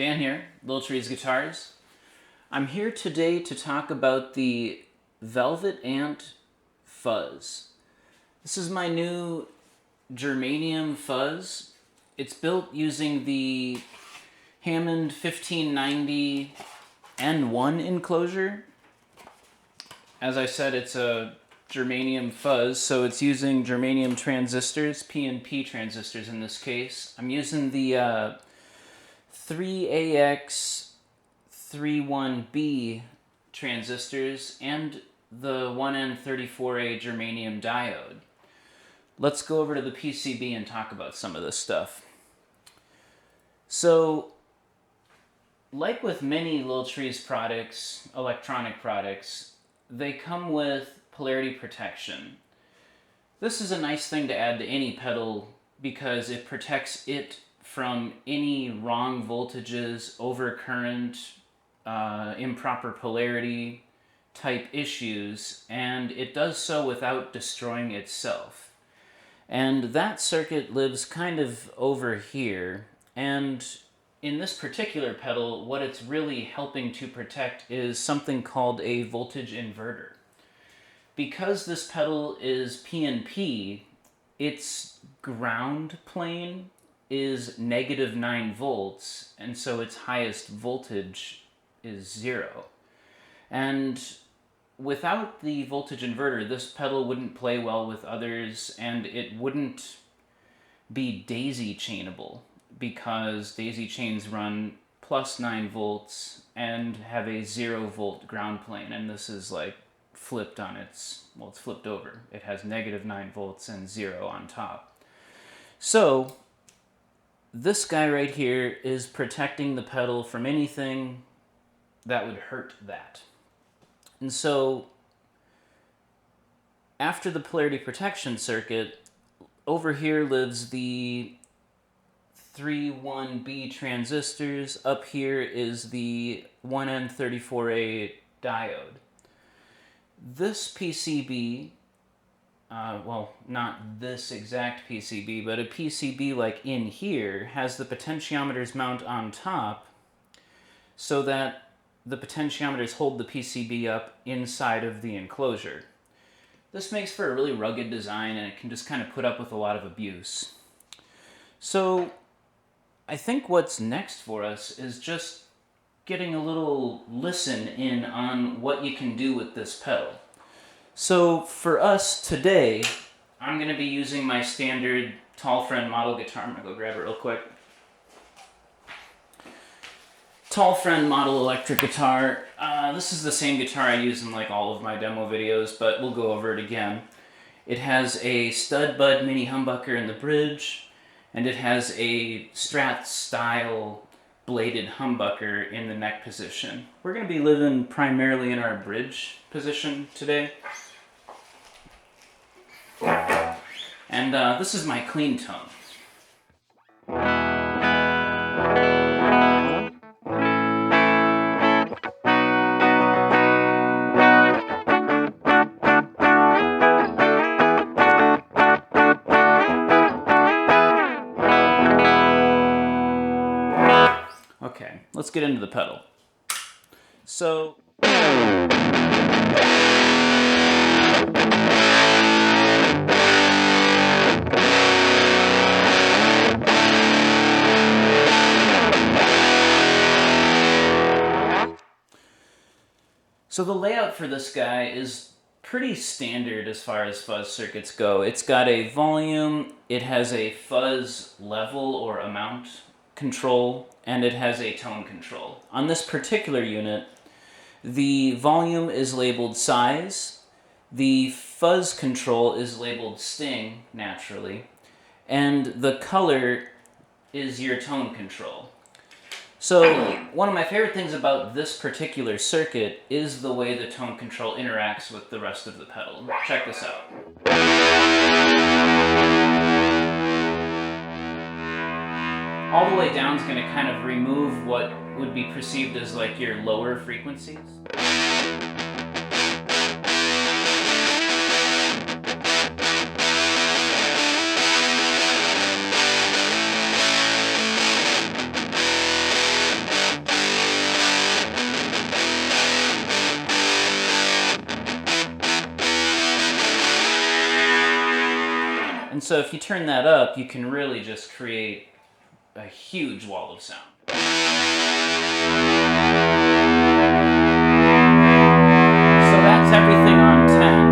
Dan here, Lil Trees Guitars. I'm here today to talk about the Velvet Ant Fuzz. This is my new germanium fuzz. It's built using the Hammond 1590 N1 enclosure. As I said, it's a germanium fuzz, so it's using germanium transistors, PNP transistors in this case. I'm using the 3AX31B transistors and the 1N34A germanium diode. Let's go over to the PCB and talk about some of this stuff. So, like with many Lil Trees products, electronic products, they come with polarity protection. This is a nice thing to add to any pedal because it protects it from any wrong voltages, overcurrent, improper polarity type issues, and it does so without destroying itself. And that circuit lives kind of over here, and in this particular pedal, what it's really helping to protect is something called a voltage inverter. Because this pedal is PNP, its ground plane is -9 volts, and so its highest voltage is 0. And without the voltage inverter, this pedal wouldn't play well with others, and it wouldn't be daisy chainable, because daisy chains run +9 volts and have a 0 volt ground plane, and this is like flipped on its, well, it's flipped over. It has -9 volts and 0 on top. So this guy right here is protecting the pedal from anything that would hurt that. And so after the polarity protection circuit, over here lives the 31B transistors. Up here is the 1N34A diode. This PCB, well, not this exact PCB, but a PCB like in here has the potentiometers mount on top so that the potentiometers hold the PCB up inside of the enclosure. This makes for a really rugged design, and it can just kind of put up with a lot of abuse. So I think what's next for us is just getting a little listen in on what you can do with this pedal. So for us today, I'm going to be using my standard Tall Friend model guitar. I'm going to go grab it real quick. Tall Friend model electric guitar. This is the same guitar I use in like all of my demo videos, but we'll go over it again. It has a stud bud mini humbucker in the bridge, and it has a Strat style bladed humbucker in the neck position. We're going to be living primarily in our bridge position today. And this is my clean tone. Okay, let's get into the pedal. So the layout for this guy is pretty standard as far as fuzz circuits go. It's got a volume, it has a fuzz level or amount control, and it has a tone control. On this particular unit, the volume is labeled size, the fuzz control is labeled sting, naturally, and the color is your tone control. So one of my favorite things about this particular circuit is the way the tone control interacts with the rest of the pedal. Check this out. All the way down is going to kind of remove what would be perceived as like your lower frequencies. so if you turn that up, you can really just create a huge wall of sound. So that's everything on 10.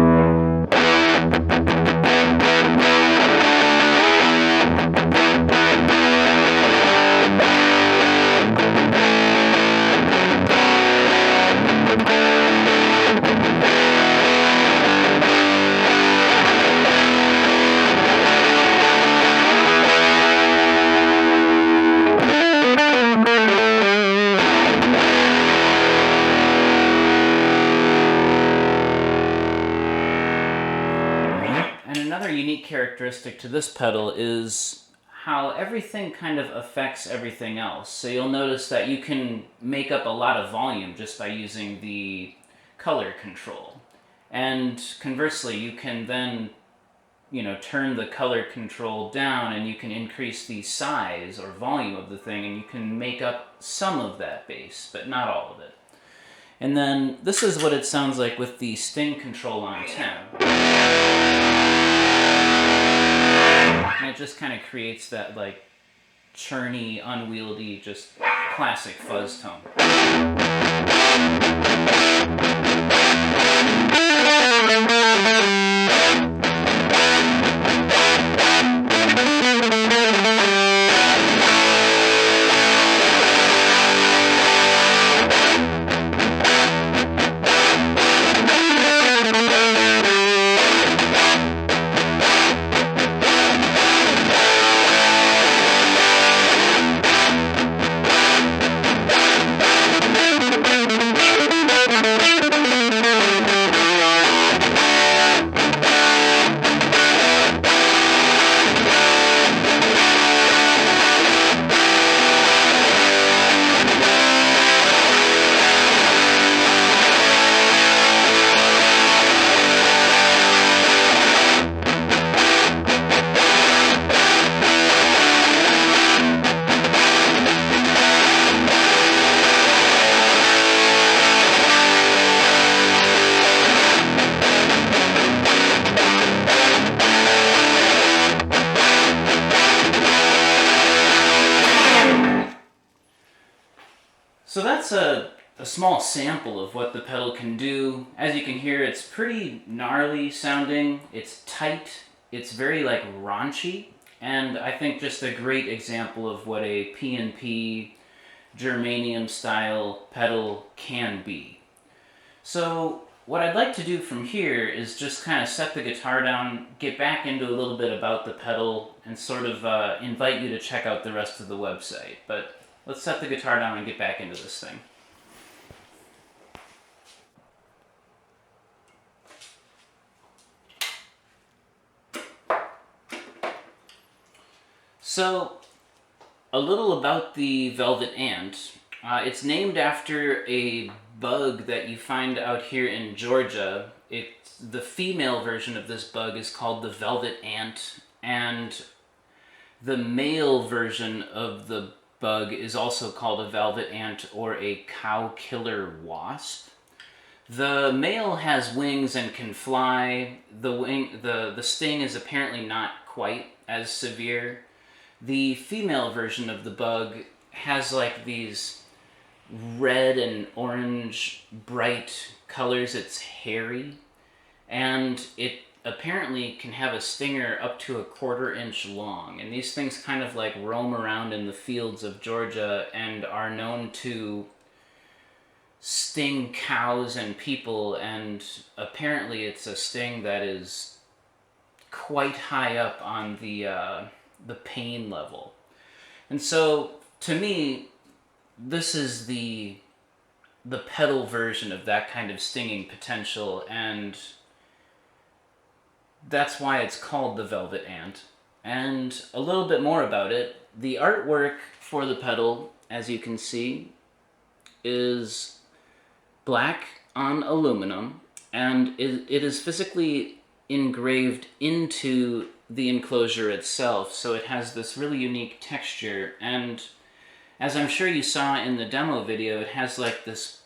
Another unique characteristic to this pedal is how everything kind of affects everything else. So you'll notice that you can make up a lot of volume just by using the color control. And conversely, you can then, turn the color control down and you can increase the size or volume of the thing and you can make up some of that bass, but not all of it. And then this is what it sounds like with the sting control on 10. And it just kind of creates that like churny, unwieldy, just classic fuzz tone. So that's a small sample of what the pedal can do. As you can hear, it's pretty gnarly sounding, it's tight, it's very like raunchy, and I think just a great example of what a P&P germanium style pedal can be. So what I'd like to do from here is just kind of set the guitar down, get back into a little bit about the pedal, and sort of invite you to check out the rest of the website. But let's set the guitar down and get back into this thing. So, a little about the Velvet Ant. It's named after a bug that you find out here in Georgia. The female version of this bug is called the velvet ant, and the male version of the bug is also called a velvet ant or a cow killer wasp. The male has wings and can fly. The sting is apparently not quite as severe. The female version of the bug has like these red and orange bright colors. It's hairy, and it apparently can have a stinger up to 1/4 inch long, and these things kind of like roam around in the fields of Georgia and are known to sting cows and people, and apparently it's a sting that is quite high up on the pain level. And so to me, this is the pedal version of that kind of stinging potential, and that's why it's called the Velvet Ant. And a little bit more about it. The artwork for the pedal, as you can see, is black on aluminum, and it is physically engraved into the enclosure itself, so it has this really unique texture. And as I'm sure you saw in the demo video, it has like this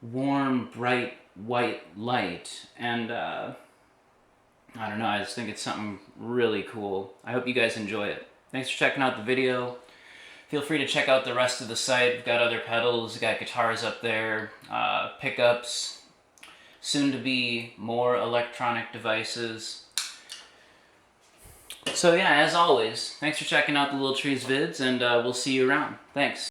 warm, bright white light, and I don't know, I just think it's something really cool. I hope you guys enjoy it. Thanks for checking out the video. Feel free to check out the rest of the site. We've got other pedals, we've got guitars up there, pickups, soon to be more electronic devices. So yeah, as always, thanks for checking out the Lil Trees vids, and we'll see you around. Thanks.